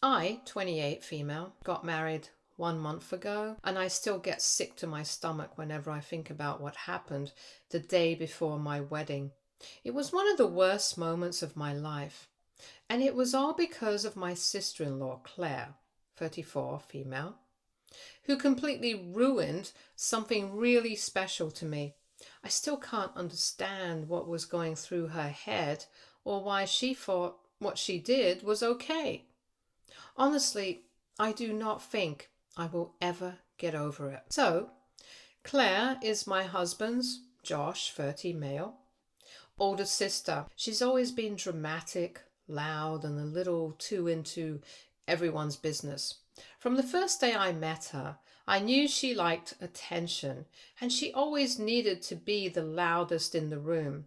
I, 28 female, got married 1 month ago, and I still get sick to my stomach whenever I think about what happened the day before my wedding. It was one of the worst moments of my life, and it was all because of my sister-in-law, Claire, 34 female, who completely ruined something really special to me. I still can't understand what was going through her head or why she thought what she did was okay. Honestly, I do not think I will ever get over it. So, Claire is my husband's, Josh, 30 male, older sister. She's always been dramatic, loud, and a little too into everyone's business. From the first day I met her, I knew she liked attention, and she always needed to be the loudest in the room.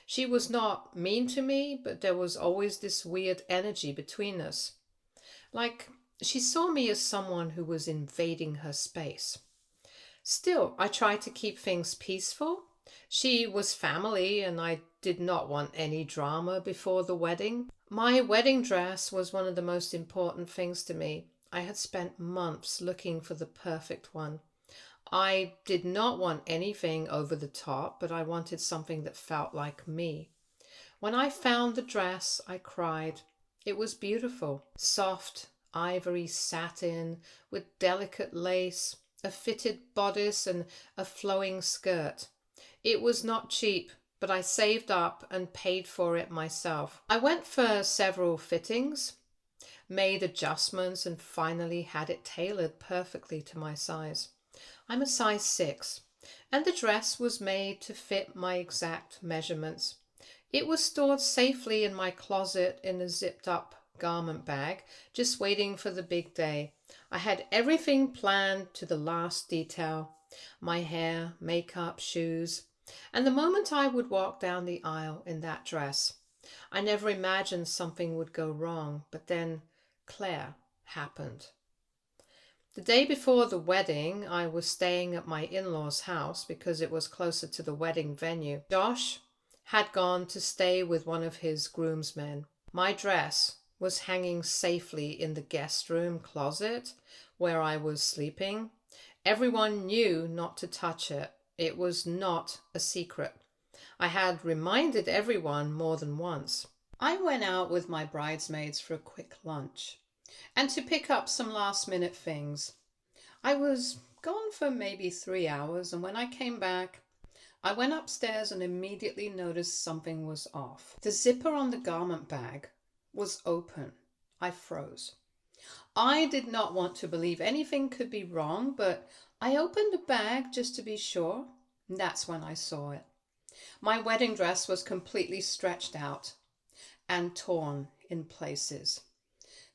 She was not mean to me, but there was always this weird energy between us. Like, she saw me as someone who was invading her space. Still, I tried to keep things peaceful. She was family, and I did not want any drama before the wedding. My wedding dress was one of the most important things to me. I had spent months looking for the perfect one. I did not want anything over the top, but I wanted something that felt like me. When I found the dress, I cried. It was beautiful, soft, ivory satin with delicate lace, a fitted bodice and a flowing skirt. It was not cheap, but I saved up and paid for it myself. I went for several fittings, made adjustments, and finally had it tailored perfectly to my size. I'm a size 6, and the dress was made to fit my exact measurements. It was stored safely in my closet in a zipped up garment bag, just waiting for the big day. I had everything planned to the last detail: my hair, makeup, shoes. And the moment I would walk down the aisle in that dress, I never imagined something would go wrong, but then Claire happened. The day before the wedding, I was staying at my in-laws' house because it was closer to the wedding venue. Josh had gone to stay with one of his groomsmen. My dress was hanging safely in the guest room closet where I was sleeping. Everyone knew not to touch it. It was not a secret. I had reminded everyone more than once. I went out with my bridesmaids for a quick lunch and to pick up some last-minute things. I was gone for maybe 3 hours, and when I came back, I went upstairs and immediately noticed something was off. The zipper on the garment bag was open. I froze. I did not want to believe anything could be wrong, but I opened the bag just to be sure. That's when I saw it. My wedding dress was completely stretched out and torn in places.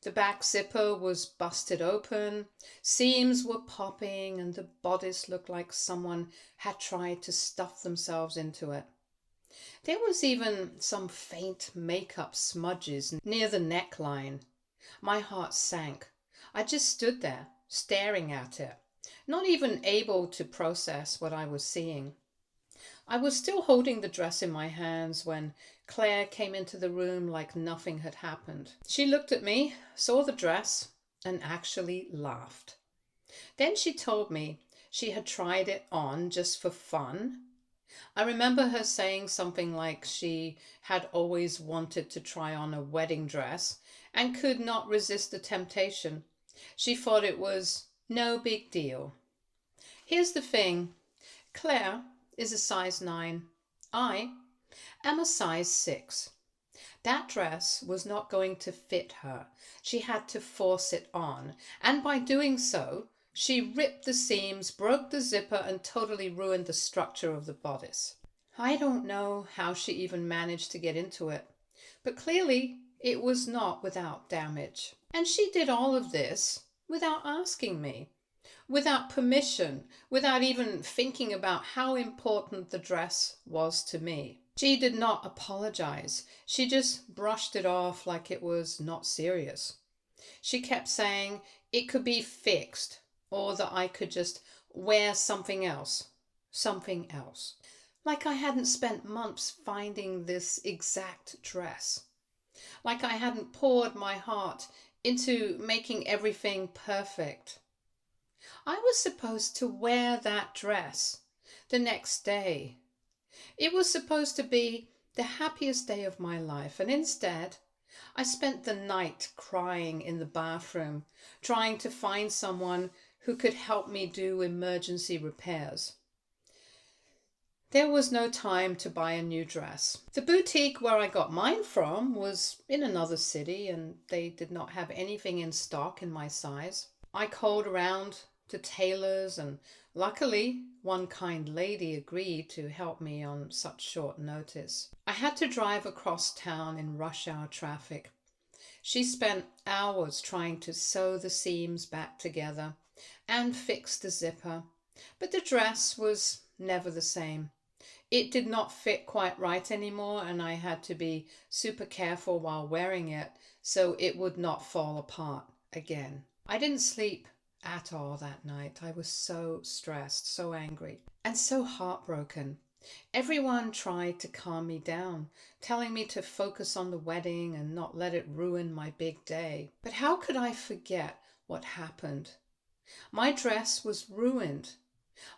The back zipper was busted open, seams were popping, and the bodice looked like someone had tried to stuff themselves into it. There was even some faint makeup smudges near the neckline. My heart sank. I just stood there, staring at it, not even able to process what I was seeing. I was still holding the dress in my hands when Claire came into the room like nothing had happened. She looked at me, saw the dress, and actually laughed. Then she told me she had tried it on just for fun. I remember her saying something like she had always wanted to try on a wedding dress and could not resist the temptation. She thought it was no big deal. Here's the thing. Claire is a size 9. I am a size 6. That dress was not going to fit her. She had to force it on, and by doing so, she ripped the seams, broke the zipper, and totally ruined the structure of the bodice. I don't know how she even managed to get into it, but clearly it was not without damage. And she did all of this without asking me, without permission, without even thinking about how important the dress was to me. She did not apologize. She just brushed it off like it was not serious. She kept saying it could be fixed, or that I could just wear something else. Like I hadn't spent months finding this exact dress. Like I hadn't poured my heart into making everything perfect. I was supposed to wear that dress the next day. It was supposed to be the happiest day of my life, and instead, I spent the night crying in the bathroom, trying to find someone who could help me do emergency repairs. There was no time to buy a new dress. The boutique where I got mine from was in another city and they did not have anything in stock in my size. I called around to tailors and luckily one kind lady agreed to help me on such short notice. I had to drive across town in rush hour traffic. She spent hours trying to sew the seams back together and fix the zipper, but the dress was never the same. It did not fit quite right anymore and I had to be super careful while wearing it so it would not fall apart again. I didn't sleep at all that night. I was so stressed, so angry, and so heartbroken. Everyone tried to calm me down, telling me to focus on the wedding and not let it ruin my big day. But how could I forget what happened? My dress was ruined.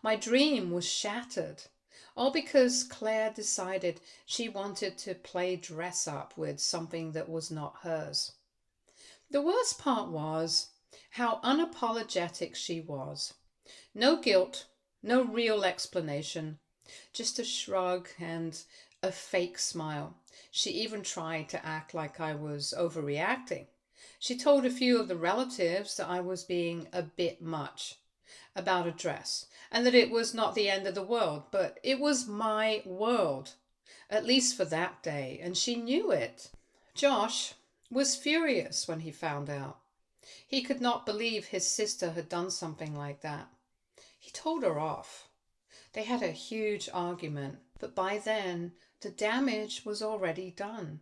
My dream was shattered. All because Claire decided she wanted to play dress up with something that was not hers. The worst part was how unapologetic she was. No guilt, no real explanation, just a shrug and a fake smile. She even tried to act like I was overreacting. She told a few of the relatives that I was being a bit much about a dress and that it was not the end of the world, but it was my world, at least for that day, and she knew it. Josh was furious when he found out. He could not believe his sister had done something like that. He told her off. They had a huge argument, but by then the damage was already done.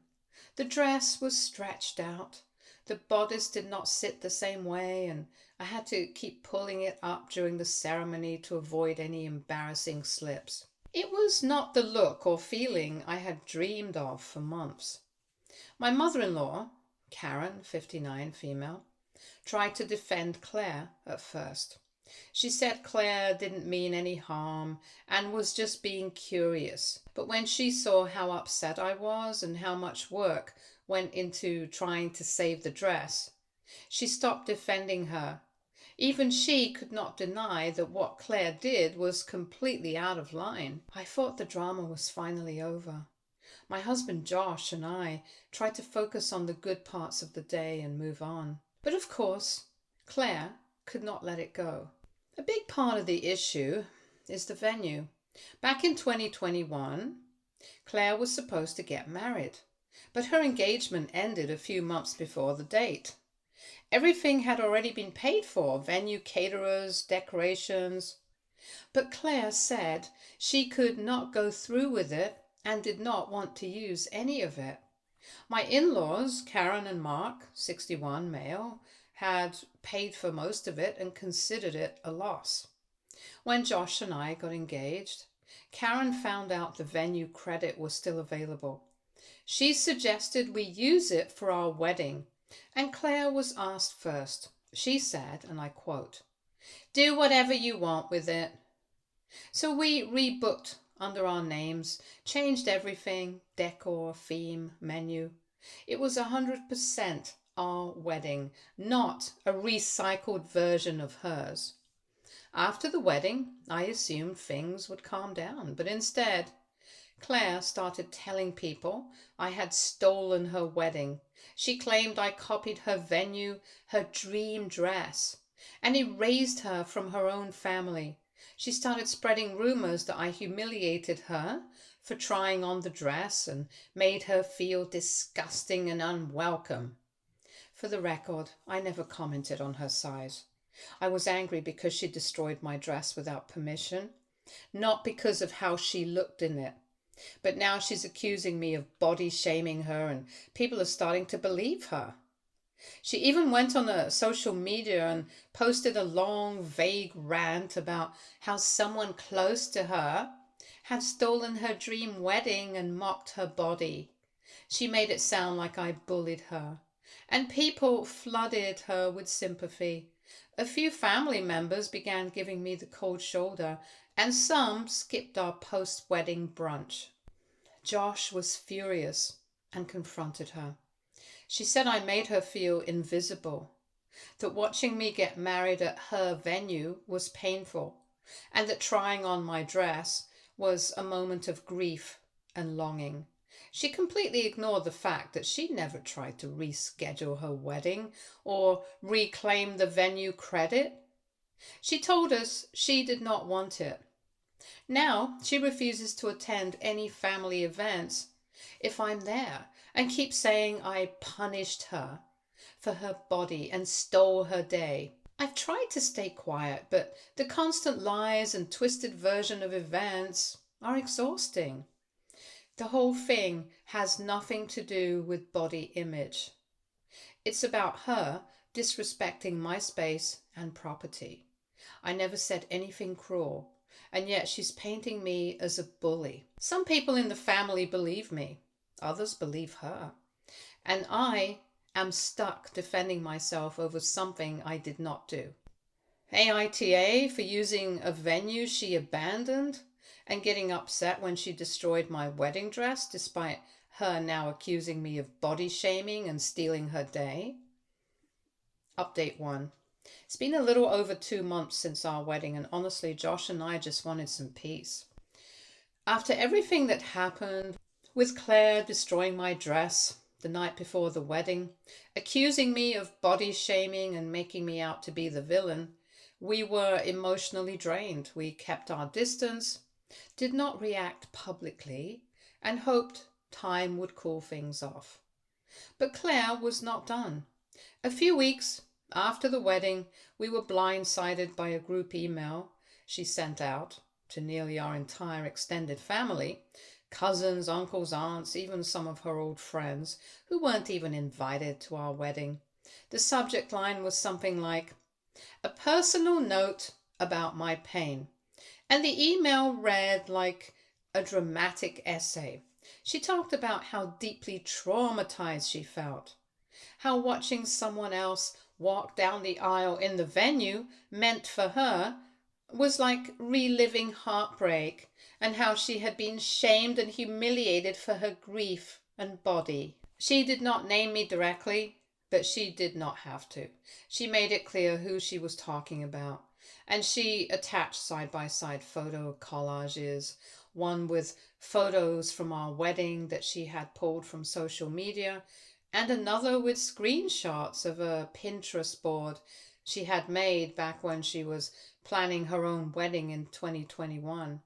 The dress was stretched out. The bodice did not sit the same way, and I had to keep pulling it up during the ceremony to avoid any embarrassing slips. It was not the look or feeling I had dreamed of for months. My mother-in-law, Karen, 59, female, tried to defend Claire at first. She said Claire didn't mean any harm and was just being curious. But when she saw how upset I was and how much work went into trying to save the dress, she stopped defending her. Even she could not deny that what Claire did was completely out of line. I thought the drama was finally over. My husband Josh and I tried to focus on the good parts of the day and move on. But of course, Claire could not let it go. A big part of the issue is the venue. Back in 2021, Claire was supposed to get married, but her engagement ended a few months before the date. Everything had already been paid for, venue, caterers, decorations. But Claire said she could not go through with it and did not want to use any of it. My in-laws, Karen and Mark, 61 male, had paid for most of it and considered it a loss. When Josh and I got engaged, Karen found out the venue credit was still available. She suggested we use it for our wedding, and Claire was asked first. She said, and I quote, "Do whatever you want with it." So we rebooked under our names, changed everything, decor, theme, menu. It was 100% our wedding, not a recycled version of hers. After the wedding, I assumed things would calm down, but instead, Claire started telling people I had stolen her wedding. She claimed I copied her venue, her dream dress, and erased her from her own family. She started spreading rumors that I humiliated her for trying on the dress and made her feel disgusting and unwelcome. For the record, I never commented on her size. I was angry because she destroyed my dress without permission, not because of how she looked in it. But now she's accusing me of body shaming her and people are starting to believe her. She even went on social media and posted a long, vague rant about how someone close to her had stolen her dream wedding and mocked her body. She made it sound like I bullied her. and people flooded her with sympathy. A few family members began giving me the cold shoulder, and some skipped our post-wedding brunch. Josh was furious and confronted her. She said I made her feel invisible, that watching me get married at her venue was painful, and that trying on my dress was a moment of grief and longing. She completely ignored the fact that she never tried to reschedule her wedding or reclaim the venue credit. She told us she did not want it. Now she refuses to attend any family events if I'm there, and keeps saying I punished her for her body and stole her day. I've tried to stay quiet, but the constant lies and twisted version of events are exhausting. The whole thing has nothing to do with body image. It's about her disrespecting my space and property. I never said anything cruel, and yet she's painting me as a bully. Some people in the family believe me, others believe her, and I am stuck defending myself over something I did not do. AITA for using a venue she abandoned and getting upset when she destroyed my wedding dress despite her now accusing me of body shaming and stealing her day. Update 1. It's been a little over 2 months since our wedding, and honestly, Josh and I just wanted some peace. After everything that happened, with Claire destroying my dress the night before the wedding, accusing me of body shaming and making me out to be the villain, we were emotionally drained. We kept our distance, did not react publicly, and hoped time would cool things off. But Claire was not done. A few weeks after the wedding, we were blindsided by a group email she sent out to nearly our entire extended family, cousins, uncles, aunts, even some of her old friends who weren't even invited to our wedding. The subject line was something like, "A personal note about my pain." And the email read like a dramatic essay. She talked about how deeply traumatized she felt, how watching someone else walk down the aisle in the venue meant for her was like reliving heartbreak, and how she had been shamed and humiliated for her grief and body. She did not name me directly, but she did not have to. She made it clear who she was talking about, and she attached side-by-side photo collages, one with photos from our wedding that she had pulled from social media, and another with screenshots of a Pinterest board she had made back when she was planning her own wedding in 2021.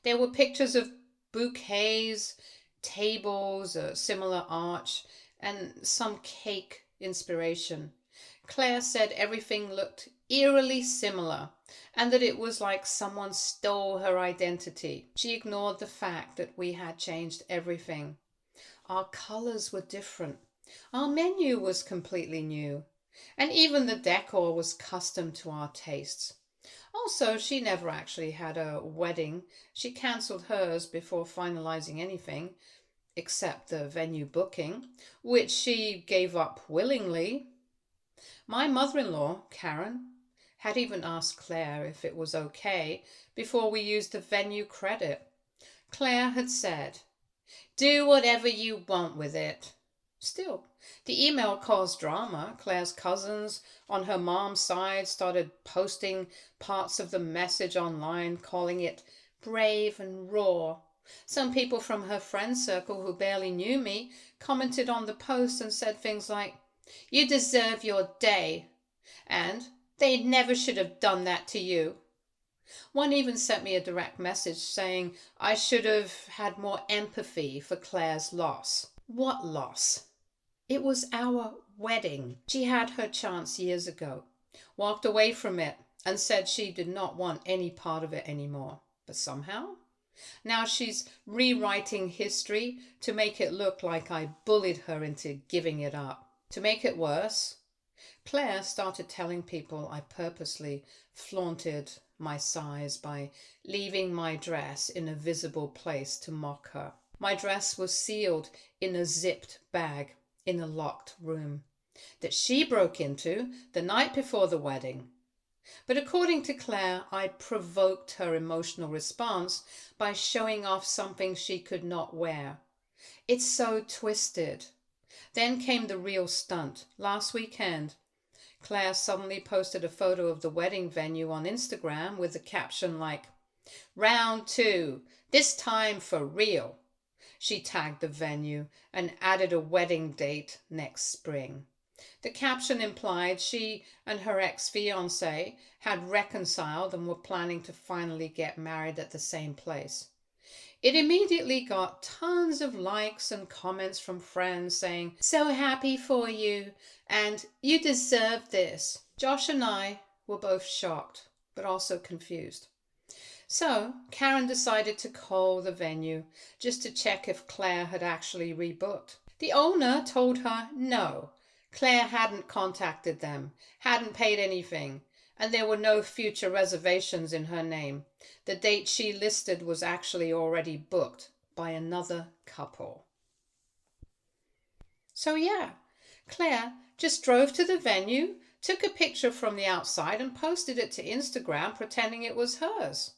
There were pictures of bouquets, tables, a similar arch, and some cake inspiration. Claire said everything looked eerily similar, and that it was like someone stole her identity. She ignored the fact that we had changed everything. Our colors were different. Our menu was completely new, and even the decor was custom to our tastes. Also, she never actually had a wedding. She cancelled hers before finalizing anything, except the venue booking, which she gave up willingly. My mother-in-law, Karen, had even asked Claire if it was okay before we used the venue credit. Claire had said, "Do whatever you want with it." Still, the email caused drama. Claire's cousins on her mom's side started posting parts of the message online, calling it brave and raw. Some people from her friend circle who barely knew me commented on the post and said things like, "You deserve your day," and "They never should have done that to you." One even sent me a direct message saying I should have had more empathy for Claire's loss. What loss? It was our wedding. She had her chance years ago, walked away from it, and said she did not want any part of it anymore. But somehow, now she's rewriting history to make it look like I bullied her into giving it up. To make it worse, Claire started telling people I purposely flaunted my size by leaving my dress in a visible place to mock her. My dress was sealed in a zipped bag in a locked room. that she broke into the night before the wedding. But according to Claire, I provoked her emotional response by showing off something she could not wear. It's so twisted. Then came the real stunt. Last weekend, Claire suddenly posted a photo of the wedding venue on Instagram with a caption like, "Round 2, this time for real." She tagged the venue and added a wedding date next spring. The caption implied she and her ex-fiancé had reconciled and were planning to finally get married at the same place. It immediately got tons of likes and comments from friends saying, "So happy for you," and "You deserve this." Josh and I were both shocked, but also confused. So Karen decided to call the venue just to check if Claire had actually rebooked. The owner told her no, Claire hadn't contacted them, hadn't paid anything, and there were no future reservations in her name. The date she listed was actually already booked by another couple. So yeah, Claire just drove to the venue, took a picture from the outside and posted it to Instagram pretending it was hers.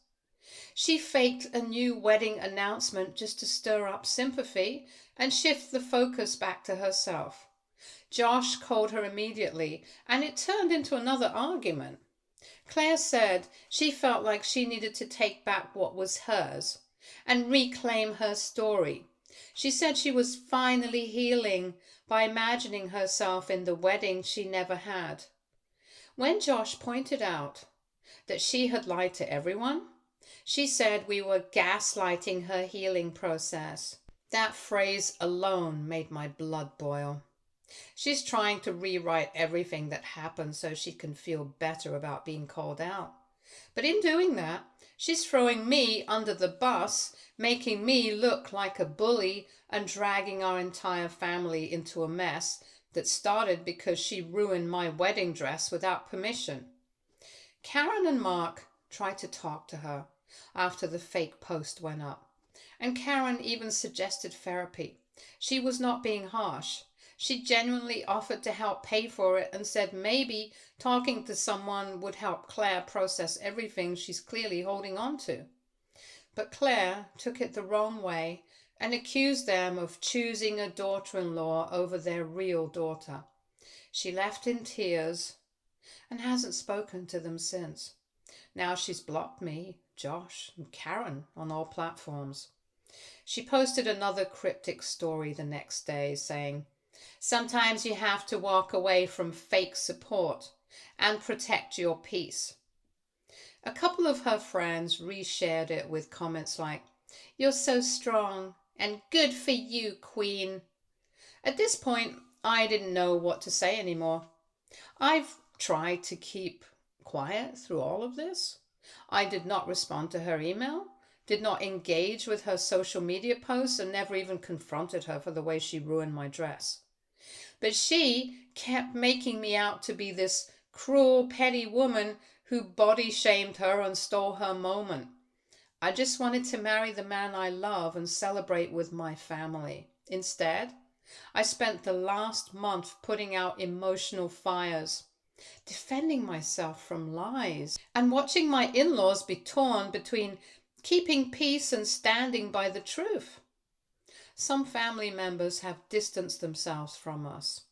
She faked a new wedding announcement just to stir up sympathy and shift the focus back to herself. Josh called her immediately, and it turned into another argument. Claire said she felt like she needed to take back what was hers and reclaim her story. She said she was finally healing by imagining herself in the wedding she never had. When Josh pointed out that she had lied to everyone, she said we were gaslighting her healing process. That phrase alone made my blood boil. She's trying to rewrite everything that happened so she can feel better about being called out. But in doing that, she's throwing me under the bus, making me look like a bully and dragging our entire family into a mess that started because she ruined my wedding dress without permission. Karen and Mark tried to talk to her after the fake post went up, and Karen even suggested therapy. She was not being harsh. She genuinely offered to help pay for it and said maybe talking to someone would help Claire process everything she's clearly holding on to. But Claire took it the wrong way and accused them of choosing a daughter-in-law over their real daughter. She left in tears and hasn't spoken to them since. Now she's blocked me, Josh, and Karen on all platforms. She posted another cryptic story the next day saying, "Sometimes you have to walk away from fake support and protect your peace." A couple of her friends reshared it with comments like, "You're so strong and good for you, Queen." At this point, I didn't know what to say anymore. I've tried to keep quiet through all of this. I did not respond to her email, did not engage with her social media posts, and never even confronted her for the way she ruined my dress. But she kept making me out to be this cruel, petty woman who body shamed her and stole her moment. I just wanted to marry the man I love and celebrate with my family. Instead, I spent the last month putting out emotional fires, defending myself from lies, and watching my in-laws be torn between keeping peace and standing by the truth. Some family members have distanced themselves from us.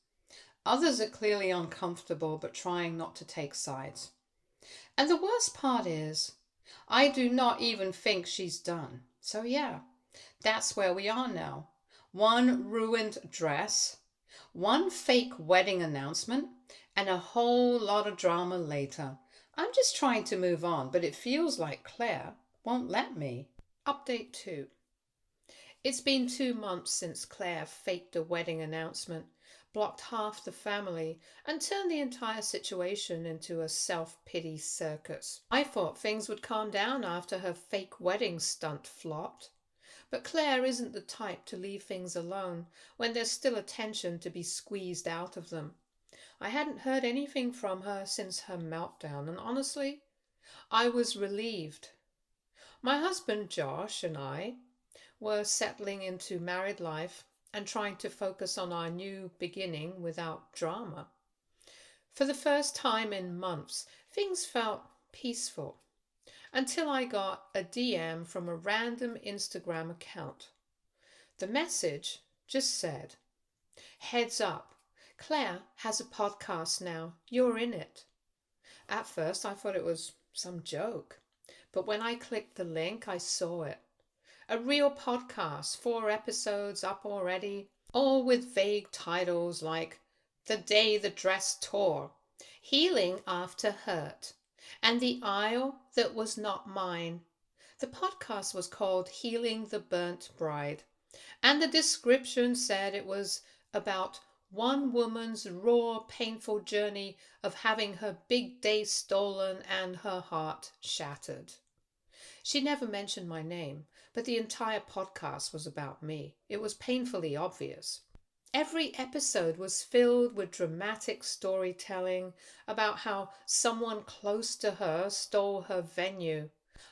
Others are clearly uncomfortable but trying not to take sides. And the worst part is, I do not even think she's done. So yeah, that's where we are now. One ruined dress, one fake wedding announcement, and a whole lot of drama later. I'm just trying to move on, but it feels like Claire won't let me. Update 2. It's been 2 months since Claire faked a wedding announcement, blocked half the family, and turned the entire situation into a self-pity circus. I thought things would calm down after her fake wedding stunt flopped. But Claire isn't the type to leave things alone when there's still a tension to be squeezed out of them. I hadn't heard anything from her since her meltdown, and honestly, I was relieved. My husband Josh and I were settling into married life and trying to focus on our new beginning without drama. For the first time in months, things felt peaceful until I got a DM from a random Instagram account. The message just said, "Heads up, Claire has a podcast now. You're in it." At first, I thought it was some joke, but when I clicked the link, I saw it. A real podcast, 4 episodes up already, all with vague titles like "The Day the Dress Tore," "Healing After Hurt," and "The Aisle That Was Not Mine." The podcast was called "Healing the Burnt Bride," and the description said it was about one woman's raw, painful journey of having her big day stolen and her heart shattered. She never mentioned my name, but the entire podcast was about me. It was painfully obvious. Every episode was filled with dramatic storytelling about how someone close to her stole her venue,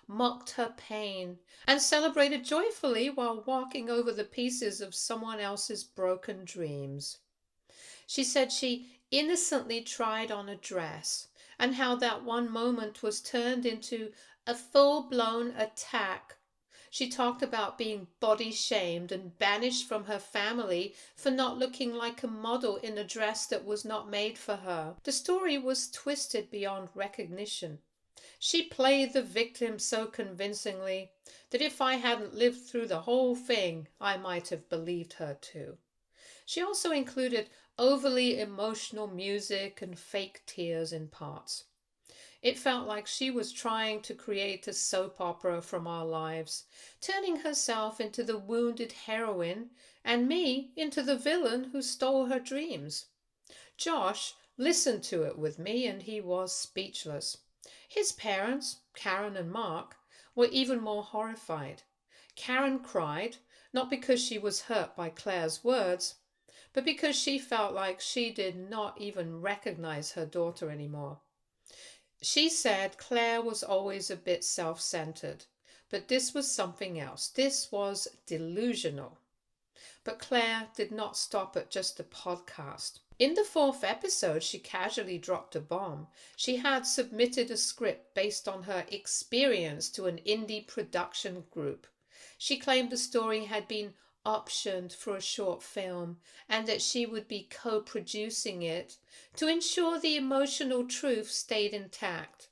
mocked her pain, and celebrated joyfully while walking over the pieces of someone else's broken dreams. She said she innocently tried on a dress, and how that one moment was turned into a full-blown attack. She talked about being body shamed and banished from her family for not looking like a model in a dress that was not made for her. The story was twisted beyond recognition. She played the victim so convincingly that if I hadn't lived through the whole thing, I might have believed her too. She also included overly emotional music and fake tears in parts. It felt like she was trying to create a soap opera from our lives, turning herself into the wounded heroine and me into the villain who stole her dreams. Josh listened to it with me and he was speechless. His parents, Karen and Mark, were even more horrified. Karen cried, not because she was hurt by Claire's words, but because she felt like she did not even recognize her daughter anymore. She said Claire was always a bit self-centered, but this was something else. This was delusional. But Claire did not stop at just a podcast. In the 4th episode, she casually dropped a bomb. She had submitted a script based on her experience to an indie production group. She claimed the story had been optioned for a short film and that she would be co-producing it to ensure the emotional truth stayed intact.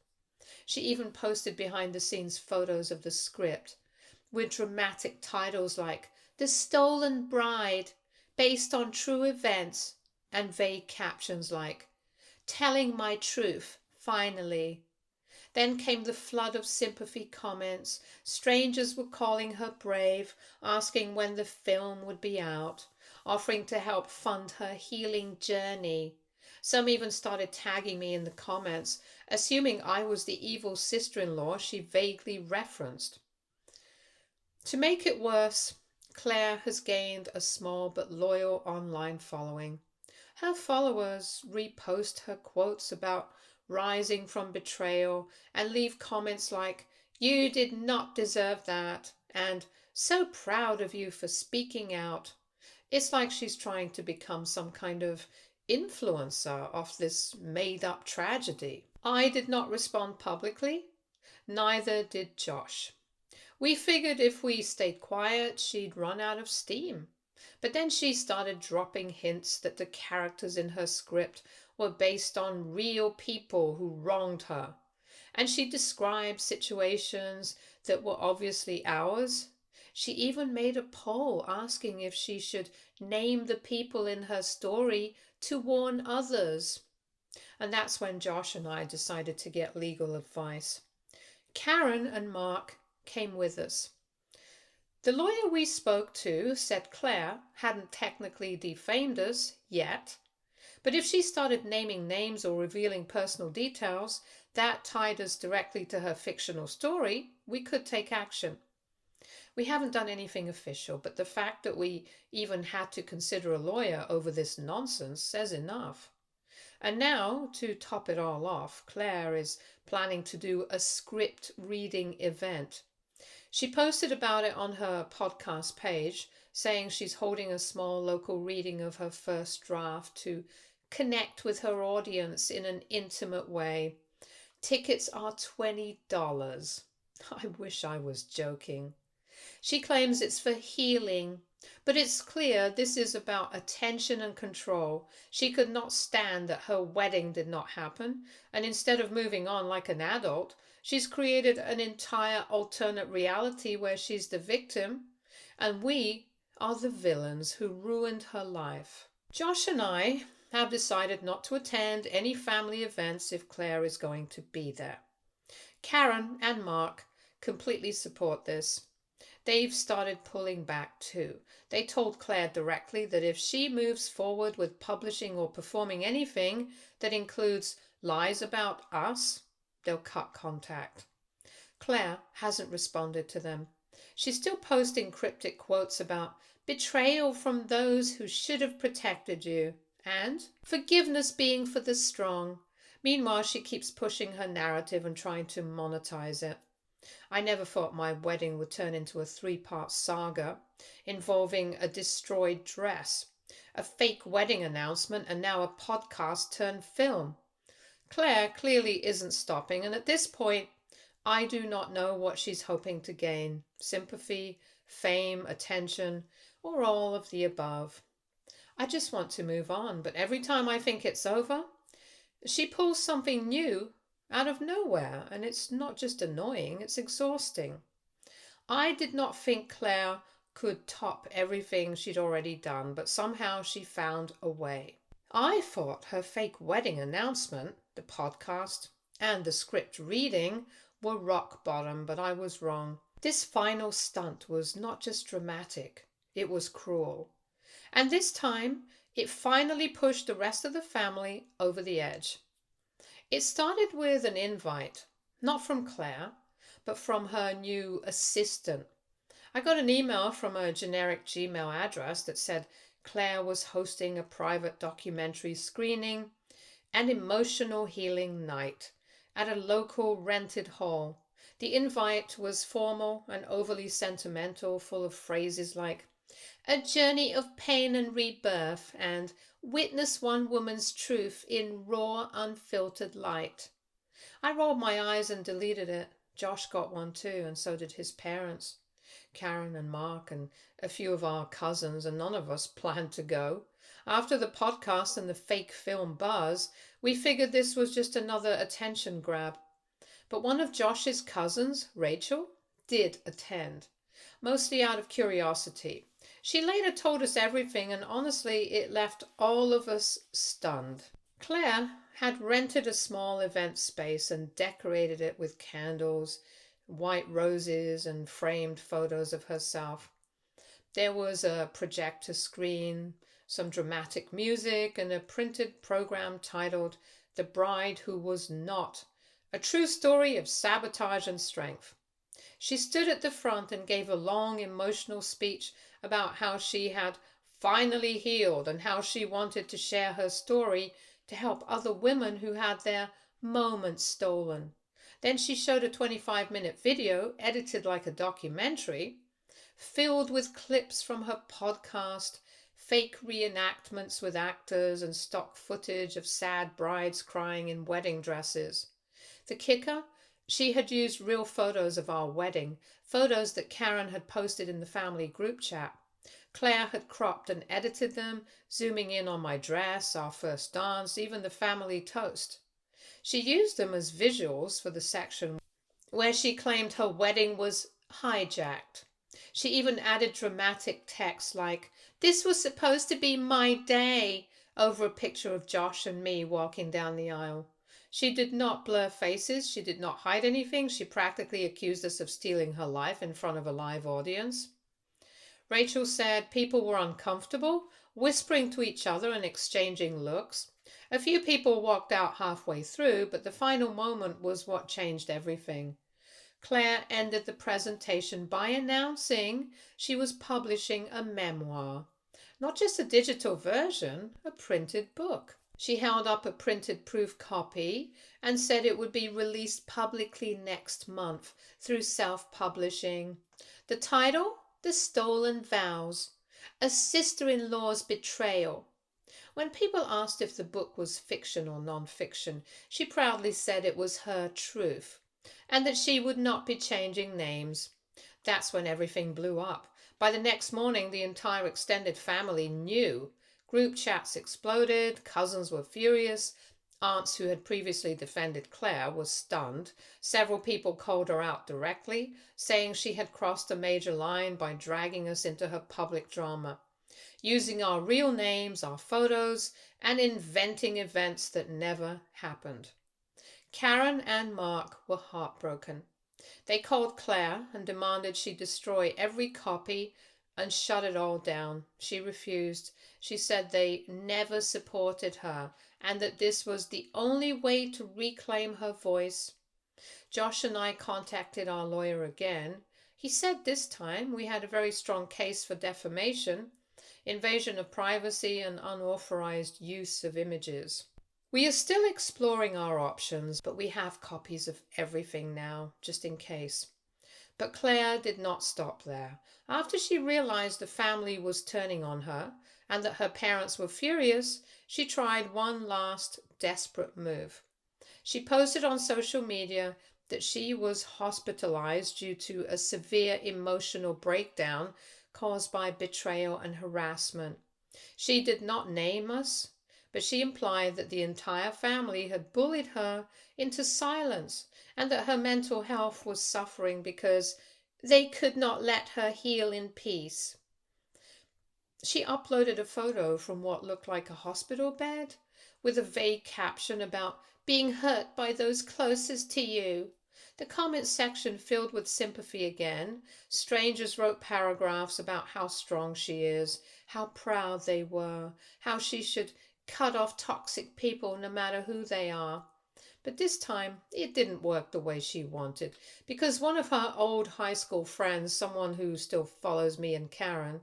She even posted behind-the-scenes photos of the script with dramatic titles like "The Stolen Bride," based on true events, and vague captions like "Telling My Truth, Finally." Then came the flood of sympathy comments. Strangers were calling her brave, asking when the film would be out, offering to help fund her healing journey. Some even started tagging me in the comments, assuming I was the evil sister-in-law she vaguely referenced. To make it worse, Claire has gained a small but loyal online following. Her followers repost her quotes about rising from betrayal and leave comments like "You did not deserve that" and "So proud of you for speaking out." It's like she's trying to become some kind of influencer of this made-up tragedy. I did not respond publicly. Neither did Josh. We figured if we stayed quiet, she'd run out of steam. But then she started dropping hints that the characters in her script were based on real people who wronged her. And she described situations that were obviously ours. She even made a poll asking if she should name the people in her story to warn others. And that's when Josh and I decided to get legal advice. Karen and Mark came with us. The lawyer we spoke to said Claire hadn't technically defamed us yet, but if she started naming names or revealing personal details that tied us directly to her fictional story, we could take action. We haven't done anything official, but the fact that we even had to consider a lawyer over this nonsense says enough. And now, to top it all off, Claire is planning to do a script reading event. She posted about it on her podcast page, saying she's holding a small local reading of her first draft to connect with her audience in an intimate way. Tickets are $20. I wish I was joking. She claims it's for healing, but it's clear this is about attention and control. She could not stand that her wedding did not happen, and instead of moving on like an adult, she's created an entire alternate reality where she's the victim, and we are the villains who ruined her life. Josh and I have decided not to attend any family events if Claire is going to be there. Karen and Mark completely support this. They've started pulling back too. They told Claire directly that if she moves forward with publishing or performing anything that includes lies about us, they'll cut contact. Claire hasn't responded to them. She's still posting cryptic quotes about betrayal from those who should have protected you and forgiveness being for the strong. Meanwhile, she keeps pushing her narrative and trying to monetize it. I never thought my wedding would turn into a 3-part saga involving a destroyed dress, a fake wedding announcement, and now a podcast turned film. Claire clearly isn't stopping, and at this point, I do not know what she's hoping to gain: sympathy, fame, attention, or all of the above. I just want to move on, but every time I think it's over, she pulls something new out of nowhere, and it's not just annoying, it's exhausting. I did not think Claire could top everything she'd already done, but somehow she found a way. I thought her fake wedding announcement, the podcast, and the script reading were rock bottom, but I was wrong. This final stunt was not just dramatic, it was cruel. And this time, it finally pushed the rest of the family over the edge. It started with an invite, not from Claire, but from her new assistant. I got an email from a generic Gmail address that said Claire was hosting a private documentary screening and emotional healing night at a local rented hall. The invite was formal and overly sentimental, full of phrases like a journey of pain and rebirth and witness one woman's truth in raw, unfiltered light. I rolled my eyes and deleted it. Josh got one too, and so did his parents. Karen and Mark and a few of our cousins, and none of us planned to go. After the podcast and the fake film buzz, we figured this was just another attention grab. But one of Josh's cousins, Rachel, did attend, mostly out of curiosity. She later told us everything, and honestly, it left all of us stunned. Claire had rented a small event space and decorated it with candles, white roses, and framed photos of herself. There was a projector screen, some dramatic music, and a printed program titled The Bride Who Was Not, a true story of sabotage and strength. She stood at the front and gave a long emotional speech about how she had finally healed and how she wanted to share her story to help other women who had their moments stolen. Then she showed a 25-minute video edited like a documentary, filled with clips from her podcast, fake reenactments with actors, and stock footage of sad brides crying in wedding dresses. The kicker? She had used real photos of our wedding, photos that Karen had posted in the family group chat. Claire had cropped and edited them, zooming in on my dress, our first dance, even the family toast. She used them as visuals for the section where she claimed her wedding was hijacked. She even added dramatic text like, "This was supposed to be my day," over a picture of Josh and me walking down the aisle. She did not blur faces, she did not hide anything, she practically accused us of stealing her life in front of a live audience. Rachel said people were uncomfortable, whispering to each other and exchanging looks. A few people walked out halfway through, but the final moment was what changed everything. Claire ended the presentation by announcing she was publishing a memoir. Not just a digital version, a printed book. She held up a printed proof copy and said it would be released publicly next month through self-publishing. The title? The Stolen Vows. A Sister-in-Law's Betrayal. When people asked if the book was fiction or non-fiction, she proudly said it was her truth and that she would not be changing names. That's when everything blew up. By the next morning, the entire extended family knew. Group chats exploded, cousins were furious, aunts who had previously defended Claire were stunned. Several people called her out directly, saying she had crossed a major line by dragging us into her public drama, using our real names, our photos, and inventing events that never happened. Karen and Mark were heartbroken. They called Claire and demanded she destroy every copy and shut it all down. She refused. She said they never supported her and that this was the only way to reclaim her voice. Josh and I contacted our lawyer again. He said this time we had a very strong case for defamation, invasion of privacy, and unauthorized use of images. We are still exploring our options, but we have copies of everything now, just in case. But Claire did not stop there. After she realized the family was turning on her and that her parents were furious, she tried one last desperate move. She posted on social media that she was hospitalized due to a severe emotional breakdown caused by betrayal and harassment. She did not name us, but she implied that the entire family had bullied her into silence and that her mental health was suffering because they could not let her heal in peace. She uploaded a photo from what looked like a hospital bed with a vague caption about being hurt by those closest to you. The comment section filled with sympathy again. Strangers wrote paragraphs about how strong she is, how proud they were, how she should cut off toxic people no matter who they are. But this time, it didn't work the way she wanted, because one of her old high school friends, someone who still follows me and Karen,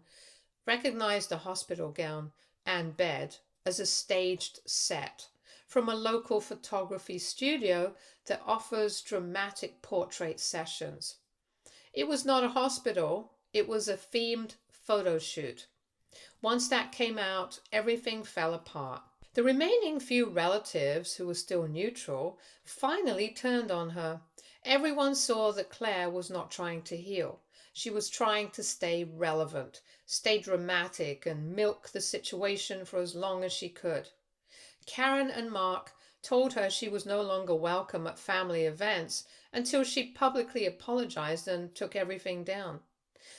recognized the hospital gown and bed as a staged set from a local photography studio that offers dramatic portrait sessions. It was not a hospital, it was a themed photo shoot. Once that came out, everything fell apart. The remaining few relatives, who were still neutral, finally turned on her. Everyone saw that Claire was not trying to heal. She was trying to stay relevant, stay dramatic, and milk the situation for as long as she could. Karen and Mark told her she was no longer welcome at family events until she publicly apologized and took everything down.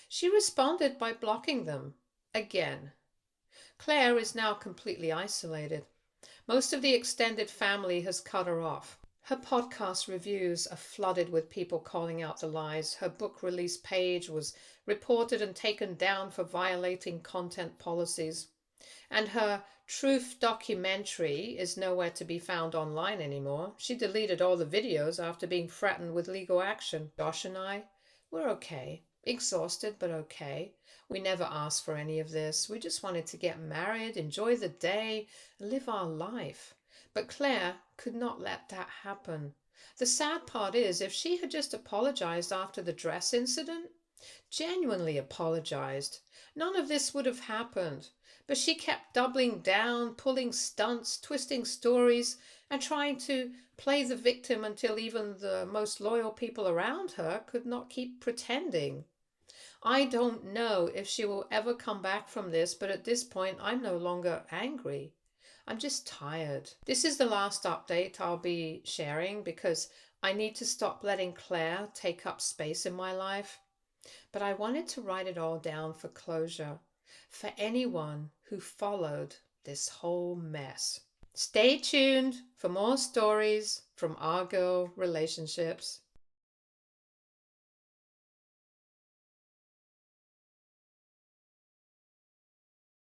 She responded by blocking them. Again. Claire is now completely isolated. Most of the extended family has cut her off. Her podcast reviews are flooded with people calling out the lies. Her book release page was reported and taken down for violating content policies. And her truth documentary is nowhere to be found online anymore. She deleted all the videos after being threatened with legal action. Josh and I, we're okay. Exhausted, but okay. We never asked for any of this. We just wanted to get married, enjoy the day, and live our life. But Claire could not let that happen. The sad part is, if she had just apologized after the dress incident, genuinely apologized, none of this would have happened. But she kept doubling down, pulling stunts, twisting stories, and trying to play the victim until even the most loyal people around her could not keep pretending. I don't know if she will ever come back from this, but at this point I'm no longer angry. I'm just tired. This is the last update I'll be sharing because I need to stop letting Claire take up space in my life. But I wanted to write it all down for closure, for anyone who followed this whole mess. Stay tuned for more stories from our girl relationships.